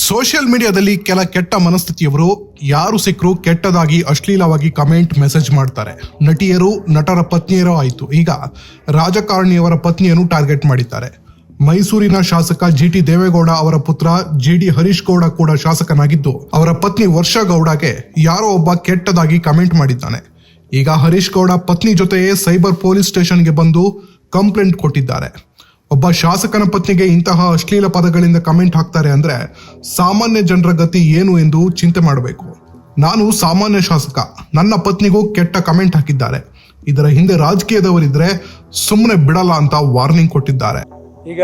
Social ಮೀಡಿಯಾದಲ್ಲಿ ಕೆಲ ಕೆಟ್ಟ ಮನಸ್ಥಿತಿಯವರು ಯಾರು ಸಿಕ್ಕರು ಕೆಟ್ಟದಾಗಿ ಅಶ್ಲೀಲವಾಗಿ ಕಮೆಂಟ್ ಮೆಸೇಜ್ ಮಾಡ್ತಾರೆ. ನಟಿಯರು, ನಟರ ಪತ್ನಿಯರು ಆಯಿತು, ಈಗ ರಾಜಕಾರಣಿಯವರ ಪತ್ನಿಯನ್ನು ಟಾರ್ಗೆಟ್ ಮಾಡಿದ್ದಾರೆ. ಮೈಸೂರಿನ ಶಾಸಕ ಜಿಟಿ ದೇವೇಗೌಡ ಅವರ ಪುತ್ರ ಜಿಡಿ ಹರೀಶ್ ಗೌಡ ಕೂಡ ಶಾಸಕನಾಗಿದ್ದು, ಅವರ ಪತ್ನಿ ವರ್ಷಾ ಗೌಡಗೆ ಯಾರೋ ಒಬ್ಬ ಕೆಟ್ಟದಾಗಿ ಕಮೆಂಟ್ ಮಾಡಿದ್ದಾನೆ. ಈಗ ಹರೀಶ್ ಗೌಡ ಪತ್ನಿ ಜೊತೆಯೇ ಸೈಬರ್ ಪೊಲೀಸ್ ಸ್ಟೇಷನ್ಗೆ ಬಂದು ಕಂಪ್ಲೇಂಟ್ ಕೊಟ್ಟಿದ್ದಾರೆ. ಒಬ್ಬ ಶಾಸಕನ ಪತ್ನಿಗೆ ಇಂತಹ ಅಶ್ಲೀಲ ಪದಗಳಿಂದ ಕಮೆಂಟ್ ಹಾಕ್ತಾರೆ ಅಂದ್ರೆ ಸಾಮಾನ್ಯ ಜನರ ಗತಿ ಏನು ಎಂದು ಚಿಂತೆ ಮಾಡಬೇಕು. ನಾನು ಸಾಮಾನ್ಯ ಶಾಸಕ, ನನ್ನ ಪತ್ನಿಗೂ ಕೆಟ್ಟ ಕಮೆಂಟ್ ಹಾಕಿದ್ದಾರೆ. ಇದರ ಹಿಂದೆ ರಾಜಕೀಯದವರಿದ್ರೆ ಸುಮ್ಮನೆ ಬಿಡಲ್ಲ ಅಂತ ವಾರ್ನಿಂಗ್ ಕೊಟ್ಟಿದ್ದಾರೆ. ಈಗ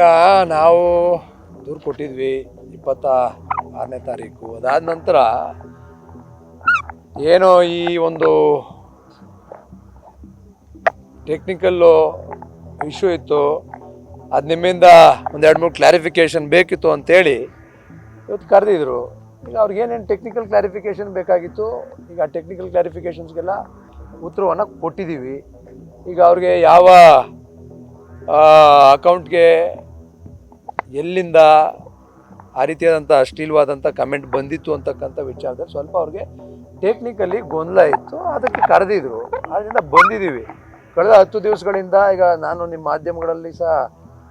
ನಾವು ದೂರು ಕೊಟ್ಟಿದ್ವಿ 26ನೇ ತಾರೀಕು. ಅದಾದ ನಂತರ ಏನೋ ಈ ಒಂದು ಟೆಕ್ನಿಕಲ್ಲು ಇಶ್ಯೂ ಇತ್ತು, ಅದು ನಿಮ್ಮಿಂದ ಒಂದು 2-3 ಕ್ಲಾರಿಫಿಕೇಷನ್ ಬೇಕಿತ್ತು ಅಂತೇಳಿ ಇವತ್ತು ಕರೆದಿದ್ರು. ಈಗ ಅವ್ರಿಗೇನೇನು ಟೆಕ್ನಿಕಲ್ ಕ್ಲಾರಿಫಿಕೇಷನ್ ಬೇಕಾಗಿತ್ತು, ಈಗ ಟೆಕ್ನಿಕಲ್ ಕ್ಲಾರಿಫಿಕೇಷನ್ಸ್ಗೆಲ್ಲ ಉತ್ತರವನ್ನು ಕೊಟ್ಟಿದ್ದೀವಿ. ಈಗ ಅವ್ರಿಗೆ ಯಾವ ಅಕೌಂಟ್ಗೆ ಎಲ್ಲಿಂದ ಆ ರೀತಿಯಾದಂಥ ಅಶ್ಲೀಲವಾದಂಥ ಕಮೆಂಟ್ ಬಂದಿತ್ತು ಅಂತಕ್ಕಂಥ ವಿಚಾರದಲ್ಲಿ ಸ್ವಲ್ಪ ಅವ್ರಿಗೆ ಟೆಕ್ನಿಕಲಿ ಗೊಂದಲ ಇತ್ತು, ಅದಕ್ಕೆ ಕರೆದಿದ್ರು. ಅದರಿಂದ ಬಂದಿದ್ದೀವಿ. ಕಳೆದ 10 ದಿವಸಗಳಿಂದ ಈಗ ನಾನು ನಿಮ್ಮ ಮಾಧ್ಯಮಗಳಲ್ಲಿ ಸಹ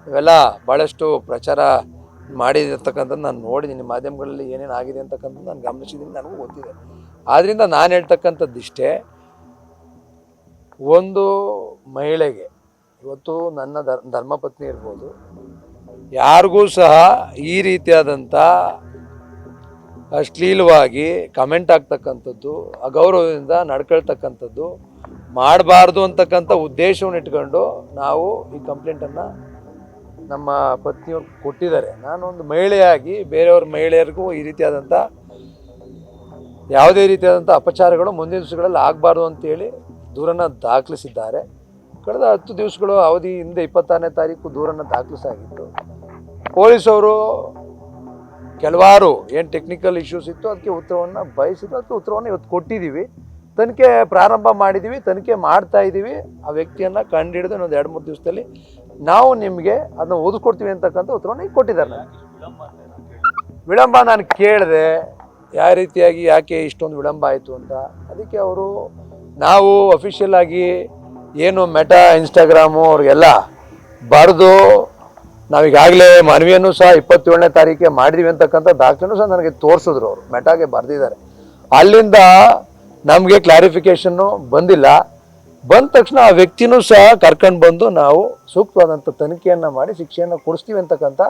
ಇವೆಲ್ಲ ಭಾಳಷ್ಟು ಪ್ರಚಾರ ಮಾಡಿರ್ತಕ್ಕಂಥದ್ದು ನಾನು ನೋಡಿದ್ದೀನಿ. ನಿಮ್ಮ ಮಾಧ್ಯಮಗಳಲ್ಲಿ ಏನೇನು ಆಗಿದೆ ಅಂತಕ್ಕಂಥದ್ದು ನಾನು ಗಮನಿಸಿದ್ದೀನಿ, ನನಗೂ ಗೊತ್ತಿದೆ. ಆದ್ದರಿಂದ ನಾನು ಹೇಳ್ತಕ್ಕಂಥದ್ದು ಇಷ್ಟೇ, ಒಂದು ಮಹಿಳೆಗೆ ಇವತ್ತು ನನ್ನ ಧರ್ಮಪತ್ನಿ ಇರ್ಬೋದು, ಯಾರಿಗೂ ಸಹ ಈ ರೀತಿಯಾದಂಥ ಅಶ್ಲೀಲವಾಗಿ ಕಮೆಂಟ್ ಆಗ್ತಕ್ಕಂಥದ್ದು, ಅಗೌರವದಿಂದ ನಡ್ಕೊಳ್ತಕ್ಕಂಥದ್ದು ಮಾಡಬಾರ್ದು ಅಂತಕ್ಕಂಥ ಉದ್ದೇಶವನ್ನು ಇಟ್ಕೊಂಡು ನಾವು ಈ ಕಂಪ್ಲೇಂಟನ್ನು ನಮ್ಮ ಪತ್ನಿಯವ್ರು ಕೊಟ್ಟಿದ್ದಾರೆ. ನಾನು ಒಂದು ಮಹಿಳೆಯಾಗಿ ಬೇರೆಯವ್ರ ಮಹಿಳೆಯರಿಗೂ ಈ ರೀತಿಯಾದಂಥ ಯಾವುದೇ ರೀತಿಯಾದಂಥ ಅಪಚಾರಗಳು ಮುಂದಿನ ದಿವಸಗಳಲ್ಲಿ ಆಗಬಾರ್ದು ಅಂತೇಳಿ ದೂರನ್ನು ದಾಖಲಿಸಿದ್ದಾರೆ. ಕಳೆದ 10 ದಿವಸಗಳು ಅವಧಿ ಹಿಂದೆ 26ನೇ ತಾರೀಕು ದೂರನ್ನು ದಾಖಲಿಸಾಗಿತ್ತು. ಪೊಲೀಸವರು ಕೆಲವಾರು ಏನು ಟೆಕ್ನಿಕಲ್ ಇಶ್ಯೂಸ್ ಇತ್ತು ಅದಕ್ಕೆ ಉತ್ತರವನ್ನು ಬಯಸಿದ್ದು, ಅದಕ್ಕೆ ಉತ್ತರವನ್ನು ಇವತ್ತು ಕೊಟ್ಟಿದ್ದೀವಿ. ತನಿಖೆ ಪ್ರಾರಂಭ ಮಾಡಿದ್ದೀವಿ, ತನಿಖೆ ಮಾಡ್ತಾ ಇದ್ದೀವಿ. ಆ ವ್ಯಕ್ತಿಯನ್ನು ಕಂಡುಹಿಡಿದು ಇನ್ನೊಂದು 2-3 ದಿವಸದಲ್ಲಿ ನಾವು ನಿಮಗೆ ಅದನ್ನು ಓದಿಸ್ಕೊಡ್ತೀವಿ ಅಂತಕ್ಕಂಥ ಉತ್ತರವನ್ನು ಈಗ ಕೊಟ್ಟಿದ್ದಾರೆ. ವಿಳಂಬ ನಾನು ಕೇಳಿದೆ, ಯಾವ ರೀತಿಯಾಗಿ ಯಾಕೆ ಇಷ್ಟೊಂದು ವಿಳಂಬ ಆಯಿತು ಅಂತ. ಅದಕ್ಕೆ ಅವರು ನಾವು ಅಫಿಷಿಯಲ್ ಆಗಿ ಏನು ಮೆಟಾ, ಇನ್ಸ್ಟಾಗ್ರಾಮು ಅವ್ರಿಗೆಲ್ಲ ಬರೆದು ನಾವೀಗಾಗಲೇ ಮನವಿಯನ್ನು ಸಹ 27ನೇ ತಾರೀಕಿಗೆ ಮಾಡಿದ್ದೀವಿ ಅಂತಕ್ಕಂಥ ದಾಖಲೆನೂ ಸಹ ನನಗೆ ತೋರಿಸಿದ್ರು. ಅವರು ಮೆಟಾಗೆ ಬರೆದಿದ್ದಾರೆ. ಅಲ್ಲಿಂದ ನಮಗೆ ಕ್ಲಾರಿಫಿಕೇಷನ್ನು ಬಂದಿಲ್ಲ. ಬಂದ ತಕ್ಷಣ ಆ ವ್ಯಕ್ತಿನೂ ಸಹ ಕರ್ಕೊಂಡು ಬಂದು ನಾವು ಸೂಕ್ತವಾದಂಥ ತನಿಖೆಯನ್ನು ಮಾಡಿ ಶಿಕ್ಷೆಯನ್ನು ಕೊಡಿಸ್ತೀವಿ ಅಂತಕ್ಕಂಥ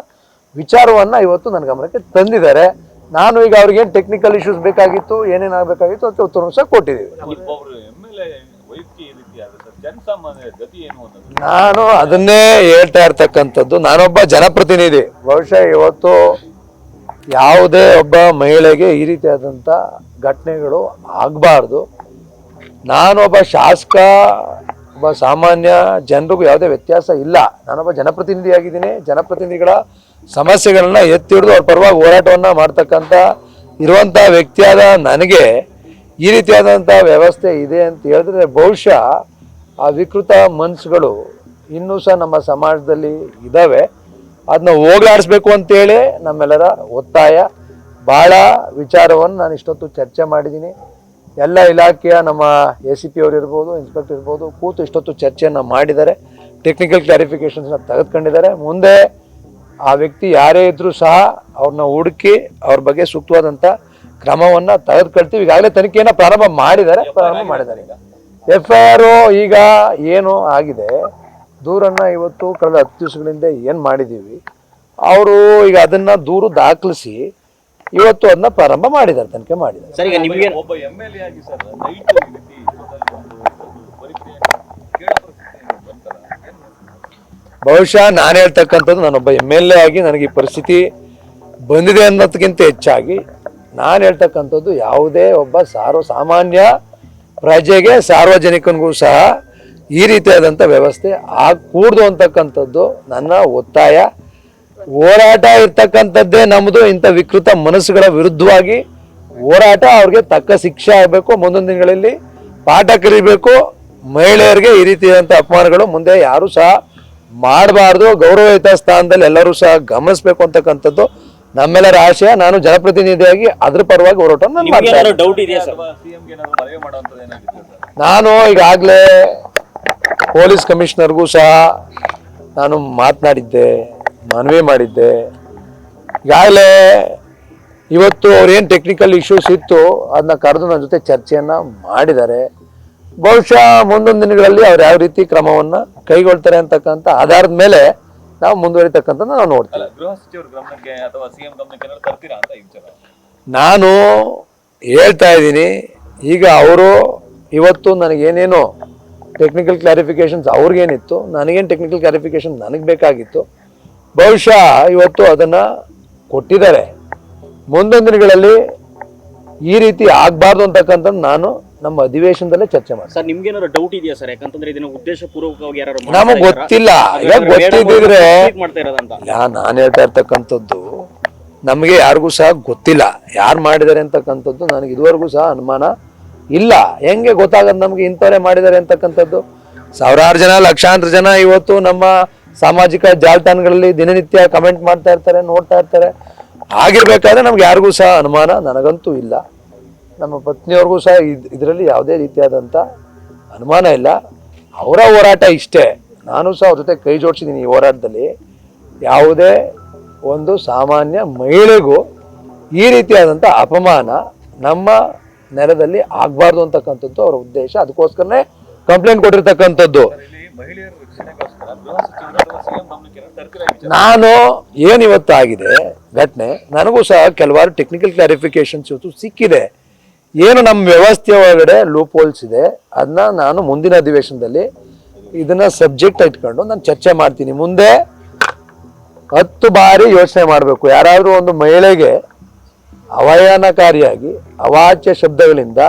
ವಿಚಾರವನ್ನು ಇವತ್ತು ನನ್ನ ಗಮನಕ್ಕೆ ತಂದಿದ್ದಾರೆ. ನಾನು ಈಗ ಅವ್ರಿಗೇನು ಟೆಕ್ನಿಕಲ್ ಇಶ್ಯೂಸ್ ಬೇಕಾಗಿತ್ತು, ಏನೇನಾಗಬೇಕಾಗಿತ್ತು ಅದಕ್ಕೆ ಉತ್ತರವನ್ನು ಸಹ ಕೊಟ್ಟಿದ್ದೀವಿ. ನಾನು ಅದನ್ನೇ ಹೇಳ್ತಾ ಇರ್ತಕ್ಕಂಥದ್ದು, ನಾನೊಬ್ಬ ಜನಪ್ರತಿನಿಧಿ. ಬಹುಶಃ ಇವತ್ತು ಯಾವುದೇ ಒಬ್ಬ ಮಹಿಳೆಗೆ ಈ ರೀತಿಯಾದಂಥ ಘಟನೆಗಳು ಆಗಬಾರ್ದು. ನಾನೊಬ್ಬ ಶಾಸಕ, ಒಬ್ಬ ಸಾಮಾನ್ಯ ಜನರಿಗೂ ಯಾವುದೇ ವ್ಯತ್ಯಾಸ ಇಲ್ಲ. ನಾನೊಬ್ಬ ಜನಪ್ರತಿನಿಧಿಯಾಗಿದ್ದೀನಿ. ಜನಪ್ರತಿನಿಧಿಗಳ ಸಮಸ್ಯೆಗಳನ್ನ ಎತ್ತಿ ಹಿಡಿದು ಅವ್ರ ಪರವಾಗಿ ಹೋರಾಟವನ್ನು ಮಾಡ್ತಕ್ಕಂಥ ಇರುವಂಥ ವ್ಯಕ್ತಿಯಾದ ನನಗೆ ಈ ರೀತಿಯಾದಂಥ ವ್ಯವಸ್ಥೆ ಇದೆ ಅಂತ ಹೇಳಿದ್ರೆ ಬಹುಶಃ ಆ ವಿಕೃತ ಮನಸ್ಸುಗಳು ಇನ್ನೂ ಸಹ ನಮ್ಮ ಸಮಾಜದಲ್ಲಿ ಇದ್ದಾವೆ. ಅದನ್ನ ಹೋಗಲಾಡಿಸ್ಬೇಕು ಅಂತೇಳಿ ನಮ್ಮೆಲ್ಲರ ಒತ್ತಾಯ. ಭಾಳ ವಿಚಾರವನ್ನು ನಾನು ಇಷ್ಟೊತ್ತು ಚರ್ಚೆ ಮಾಡಿದ್ದೀನಿ. ಎಲ್ಲ ಇಲಾಖೆಯ ನಮ್ಮ ACP ಅವರು ಇರ್ಬೋದು, ಇನ್ಸ್ಪೆಕ್ಟರ್ ಇರ್ಬೋದು, ಕೂತು ಇಷ್ಟೊತ್ತು ಚರ್ಚೆಯನ್ನು ಮಾಡಿದ್ದಾರೆ. ಟೆಕ್ನಿಕಲ್ ಕ್ಲಾರಿಫಿಕೇಷನ್ಸ್ನ ತೆಗೆದುಕೊಂಡಿದ್ದಾರೆ. ಮುಂದೆ ಆ ವ್ಯಕ್ತಿ ಯಾರೇ ಇದ್ದರೂ ಸಹ ಅವ್ರನ್ನ ಹುಡುಕಿ ಅವ್ರ ಬಗ್ಗೆ ಸೂಕ್ತವಾದಂಥ ಕ್ರಮವನ್ನು ತೆಗೆದುಕೊಳ್ತೀವಿ. ಈಗಾಗಲೇ ತನಿಖೆಯನ್ನು ಪ್ರಾರಂಭ ಮಾಡಿದ್ದಾರೆ. ಈಗ FIR ಈಗ ಏನು ಆಗಿದೆ, ದೂರನ್ನು ಇವತ್ತು ಕಳೆದ 10 ದಿವಸಗಳಿಂದ ಏನು ಮಾಡಿದ್ದೀವಿ, ಅವರು ಈಗ ಅದನ್ನು ದೂರು ದಾಖಲಿಸಿ ಇವತ್ತು ಅದನ್ನ ಪ್ರಾರಂಭ ಮಾಡಿದ್ದಾರೆ, ತನಿಖೆ ಮಾಡಿದ್ದಾರೆ. ಬಹುಶಃ ನಾನು ಹೇಳ್ತಕ್ಕಂಥದ್ದು, ನಾನೊಬ್ಬ MLA ಆಗಿ ನನಗೆ ಈ ಪರಿಸ್ಥಿತಿ ಬಂದಿದೆ ಅನ್ನೋದಕ್ಕಿಂತ ಹೆಚ್ಚಾಗಿ ನಾನು ಹೇಳ್ತಕ್ಕಂಥದ್ದು, ಯಾವುದೇ ಒಬ್ಬ ಸಾಮಾನ್ಯ ಪ್ರಜೆಗೆ, ಸಾರ್ವಜನಿಕನಿಗೂ ಸಹ ಈ ರೀತಿಯಾದಂಥ ವ್ಯವಸ್ಥೆ ಆಗಕೂಡ್ದು ಅಂತಕ್ಕಂಥದ್ದು ನನ್ನ ಒತ್ತಾಯ. ಹೋರಾಟ ಇರ್ತಕ್ಕಂಥದ್ದೇ ನಮ್ಮದು. ಇಂಥ ವಿಕೃತ ಮನಸ್ಸುಗಳ ವಿರುದ್ಧವಾಗಿ ಹೋರಾಟ, ಅವ್ರಿಗೆ ತಕ್ಕ ಶಿಕ್ಷೆ ಆಗಬೇಕು. ಮುಂದಿನ ದಿನಗಳಲ್ಲಿ ಪಾಠ ಕಲಿಬೇಕು. ಮಹಿಳೆಯರಿಗೆ ಈ ರೀತಿಯಾದಂಥ ಅಪಮಾನಗಳು ಮುಂದೆ ಯಾರೂ ಸಹ ಮಾಡಬಾರ್ದು. ಗೌರವಯುತ ಸ್ಥಾನದಲ್ಲಿ ಎಲ್ಲರೂ ಸಹ ಗಮನಿಸಬೇಕು ಅಂತಕ್ಕಂಥದ್ದು ನಮ್ಮೆಲ್ಲರ ಆಶಯ, ನಾನು ಜನಪ್ರತಿನಿಧಿಯಾಗಿ ಅದ್ರ ಪರವಾಗಿ ಹೋರಾಟ ನಾನು ಮಾಡ್ತಾ ಇದ್ದೀನಿ. ಡೌಟ್ ಇದೆಯಾ ಸರ್? ನಾನು ಈಗಾಗಲೇ ಪೊಲೀಸ್ ಕಮಿಷನರ್ಗೂ ಸಹ ನಾನು ಮಾತನಾಡಿದ್ದೆ, ಮನವಿ ಮಾಡಿದ್ದೆ. ಈಗಾಗಲೇ ಇವತ್ತು ಅವ್ರೇನು ಟೆಕ್ನಿಕಲ್ ಇಶ್ಯೂಸ್ ಇತ್ತು ಅದನ್ನ ಕರೆದು ನನ್ನ ಜೊತೆ ಚರ್ಚೆಯನ್ನ ಮಾಡಿದ್ದಾರೆ. ಬಹುಶಃ ಮುಂದೊಂದು ದಿನಗಳಲ್ಲಿ ಅವ್ರು ಯಾವ ರೀತಿ ಕ್ರಮವನ್ನ ಕೈಗೊಳ್ತಾರೆ ಅಂತಕ್ಕಂಥ ಆಧಾರದ ಮೇಲೆ ನಾವು ಮುಂದುವರಿತಕ್ಕಂಥ ನಾವು ನೋಡ್ತೀವಿ. ಗೃಹ ಸಚಿವರ ಗಮನಕ್ಕೆ ಅಥವಾ ಸಿಎಂ ಗಮನಕ್ಕೆ ಏನಾದ್ರು ತರ್ತೀರಾ ಅಂತ ಈ ವಿಚಾರ? ನಾನು ಹೇಳ್ತಾ ಇದ್ದೀನಿ, ಈಗ ಅವರು ಇವತ್ತು ನನಗೇನೇನು ಟೆಕ್ನಿಕಲ್ ಕ್ಲಾರಿಫಿಕೇಶನ್ಸ್ ಅವ್ರಿಗೇನಿತ್ತು, ನನಗೇನು ಟೆಕ್ನಿಕಲ್ ಕ್ಲಾರಿಫಿಕೇಶನ್ ನನಗೆ ಬೇಕಾಗಿತ್ತು, ಬಹುಶಃ ಇವತ್ತು ಅದನ್ನು ಕೊಟ್ಟಿದ್ದಾರೆ. ಮುಂದೊಂದು ದಿನಗಳಲ್ಲಿ ಈ ರೀತಿ ಆಗಬಾರ್ದು ಅಂತಕ್ಕಂಥದ್ದು ನಾನು ನಮ್ಮ ಅಧಿವೇಶನದಲ್ಲೇ ಚರ್ಚೆ ಮಾಡಿ. ಸರ್ ನಿಮ್ಗೆ ಏನಾದ್ರು ಡೌಟ್ ಇದೆಯಾ ಸರ್? ಯಾಕಂತಂದ್ರೆ ಇದನ್ನ ಉದ್ದೇಶ ಪೂರ್ವಕವಾಗಿ ಯಾರು ನಮಗೆ ಗೊತ್ತಿಲ್ಲ. ಈಗ ಗೊತ್ತಿದ್ದಿದ್ರೆ ಮಾಡ್ತಾ ಇರೋದಂತ ನಾನು ಹೇಳ್ತಾ ಇರ್ತಕ್ಕಂಥದ್ದು ನಮಗೆ ಯಾರಿಗೂ ಸಹ ಗೊತ್ತಿಲ್ಲ ಯಾರು ಮಾಡಿದ್ದಾರೆ ಅಂತಕ್ಕಂಥದ್ದು. ನನಗೆ ಇದುವರೆಗೂ ಸಹ ಅನುಮಾನ ಇಲ್ಲ. ಹೆಂಗೆ ಗೊತ್ತಾಗದು ನಮ್ಗೆ ಇಂಥವರೇ ಮಾಡಿದ್ದಾರೆ ಅಂತಕ್ಕಂಥದ್ದು? ಸಾವಿರಾರು ಜನ, ಲಕ್ಷಾಂತರ ಜನ ಇವತ್ತು ನಮ್ಮ ಸಾಮಾಜಿಕ ಜಾಲತಾಣಗಳಲ್ಲಿ ದಿನನಿತ್ಯ ಕಮೆಂಟ್ ಮಾಡ್ತಾ ಇರ್ತಾರೆ, ನೋಡ್ತಾ ಇರ್ತಾರೆ. ಆಗಿರ್ಬೇಕಾದ್ರೆ ನಮ್ಗೆ ಯಾರಿಗೂ ಸಹ ಅನುಮಾನ ನನಗಂತೂ ಇಲ್ಲ. ನಮ್ಮ ಪತ್ನಿಯವ್ರಿಗೂ ಸಹ ಇದರಲ್ಲಿ ಯಾವುದೇ ರೀತಿಯಾದಂಥ ಅನುಮಾನ ಇಲ್ಲ. ಅವರ ಹೋರಾಟ ಇಷ್ಟೇ. ನಾನು ಸಹ ಅವ್ರ ಜೊತೆ ಕೈ ಜೋಡಿಸಿದ್ದೀನಿ ಈ ಹೋರಾಟದಲ್ಲಿ. ಯಾವುದೇ ಒಂದು ಸಾಮಾನ್ಯ ಮಹಿಳೆಗೂ ಈ ರೀತಿಯಾದಂಥ ಅಪಮಾನ ನಮ್ಮ ನೆಲದಲ್ಲಿ ಆಗಬಾರ್ದು ಅಂತಕ್ಕಂಥದ್ದು ಅವರ ಉದ್ದೇಶ. ಅದಕ್ಕೋಸ್ಕರನೇ ಕಂಪ್ಲೇಂಟ್ ಕೊಟ್ಟಿರ್ತಕ್ಕಂಥದ್ದು. ನಾನು ಏನಿವತ್ತು ಆಗಿದೆ ಘಟನೆ, ನನಗೂ ಸಹ ಕೆಲವಾರು ಟೆಕ್ನಿಕಲ್ ಕ್ಲಾರಿಫಿಕೇಶನ್ಸ್ ಇವತ್ತು ಸಿಕ್ಕಿದೆ. ಏನು ನಮ್ಮ ವ್ಯವಸ್ಥೆ ಒಳಗಡೆ ಲೂಪ್ ಹೋಲ್ಸ್ ಇದೆ ಅದನ್ನ ನಾನು ಮುಂದಿನ ಅಧಿವೇಶನದಲ್ಲಿ ಇದನ್ನ ಸಬ್ಜೆಕ್ಟ್ ಇಟ್ಕೊಂಡು ನಾನು ಚರ್ಚೆ ಮಾಡ್ತೀನಿ. ಮುಂದೆ 10 ಬಾರಿ ಯೋಚನೆ ಮಾಡಬೇಕು. ಯಾರಾದರೂ ಒಂದು ಮಹಿಳೆಗೆ ಅವಹೇಳನಕಾರಿಯಾಗಿ ಅವಾಚ್ಯ ಶಬ್ದಗಳಿಂದ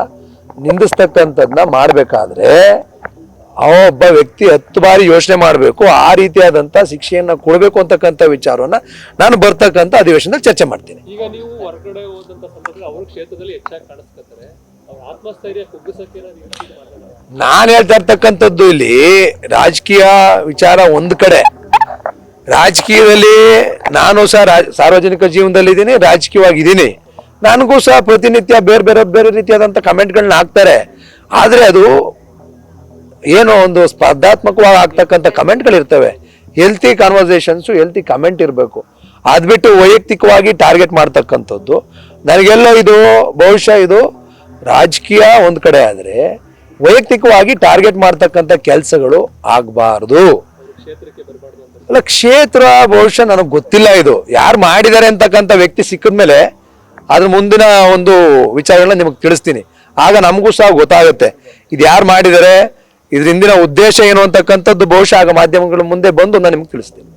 ನಿಂದಿಸ್ತಕ್ಕಂಥದ್ದನ್ನ ಮಾಡಬೇಕಾದ್ರೆ ಒಬ್ಬ ವ್ಯಕ್ತಿ 10 ಬಾರಿ ಯೋಚನೆ ಮಾಡಬೇಕು. ಆ ರೀತಿಯಾದಂಥ ಶಿಕ್ಷೆಯನ್ನ ಕೊಡಬೇಕು ಅಂತಕ್ಕಂಥ ವಿಚಾರವನ್ನ ನಾನು ಬರ್ತಕ್ಕಂಥ ಅಧಿವೇಶನದಲ್ಲಿ ಚರ್ಚೆ ಮಾಡ್ತೀನಿ. ಈಗ ನೀವು ಹೊರಗಡೆ ಹೋದಂತ ಸಂದರ್ಭದಲ್ಲಿ ಅವ್ರ ಕ್ಷೇತ್ರದಲ್ಲಿ ಹೆಚ್ಚಾಗಿ ಕಾಣಿಸ್ಕೊತಾರೆ, ಅವ್ರ ಆತ್ಮಸ್ಥೈರ್ಯ ಕುಗ್ಗಿಸಕ್ಕೆ ನಾನು ಹೇಳ್ತಾ ಇರ್ತಕ್ಕಂಥದ್ದು ಇಲ್ಲಿ ರಾಜಕೀಯ ವಿಚಾರ ಒಂದು ಕಡೆ. ರಾಜಕೀಯದಲ್ಲಿ ನಾನು ಸಹ ಸಾರ್ವಜನಿಕ ಜೀವನದಲ್ಲಿ ಇದ್ದೀನಿ, ರಾಜಕೀಯವಾಗಿದ್ದೀನಿ. ನನಗೂ ಸಹ ಪ್ರತಿನಿತ್ಯ ಬೇರೆ ಬೇರೆ ರೀತಿಯಾದಂಥ ಕಮೆಂಟ್ಗಳನ್ನ ಹಾಕ್ತಾರೆ. ಆದರೆ ಅದು ಏನೋ ಒಂದು ಸ್ಪರ್ಧಾತ್ಮಕವಾಗಿ ಆಗ್ತಕ್ಕಂಥ ಕಮೆಂಟ್ಗಳಿರ್ತವೆ. ಹೆಲ್ತಿ ಕಾನ್ವರ್ಸೇಷನ್ಸು, ಹೆಲ್ತಿ ಕಮೆಂಟ್ ಇರಬೇಕು. ಅದ್ಬಿಟ್ಟು ವೈಯಕ್ತಿಕವಾಗಿ ಟಾರ್ಗೆಟ್ ಮಾಡ್ತಕ್ಕಂಥದ್ದು ನನಗೆಲ್ಲೋ ಇದು ಬಹುಶಃ ಇದು ರಾಜಕೀಯ ಒಂದು ಕಡೆ ಆದರೆ ವೈಯಕ್ತಿಕವಾಗಿ ಟಾರ್ಗೆಟ್ ಮಾಡ್ತಕ್ಕಂಥ ಕೆಲಸಗಳು ಆಗಬಾರ್ದು. ಅಲ್ಲ, ಕ್ಷೇತ್ರ ಬಹುಶಃ ನನಗೆ ಗೊತ್ತಿಲ್ಲ ಇದು ಯಾರು ಮಾಡಿದ್ದಾರೆ ಅಂತಕ್ಕಂಥ ವ್ಯಕ್ತಿ ಸಿಕ್ಕಿದ ಮೇಲೆ ಅದ್ರ ಮುಂದಿನ ಒಂದು ವಿಚಾರಗಳನ್ನ ನಿಮಗೆ ತಿಳಿಸ್ತೀನಿ. ಆಗ ನಮಗೂ ಸಹ ಗೊತ್ತಾಗುತ್ತೆ ಇದು ಯಾರು ಮಾಡಿದ್ದಾರೆ, ಇದ್ರ ಹಿಂದಿನ ಉದ್ದೇಶ ಏನು ಅಂತಕ್ಕಂಥದ್ದು ಬಹುಶಃ ಆಗ ಮಾಧ್ಯಮಗಳ ಮುಂದೆ ಬಂದು ನಾನು ನಿಮ್ಗೆ ತಿಳಿಸ್ತೀನಿ.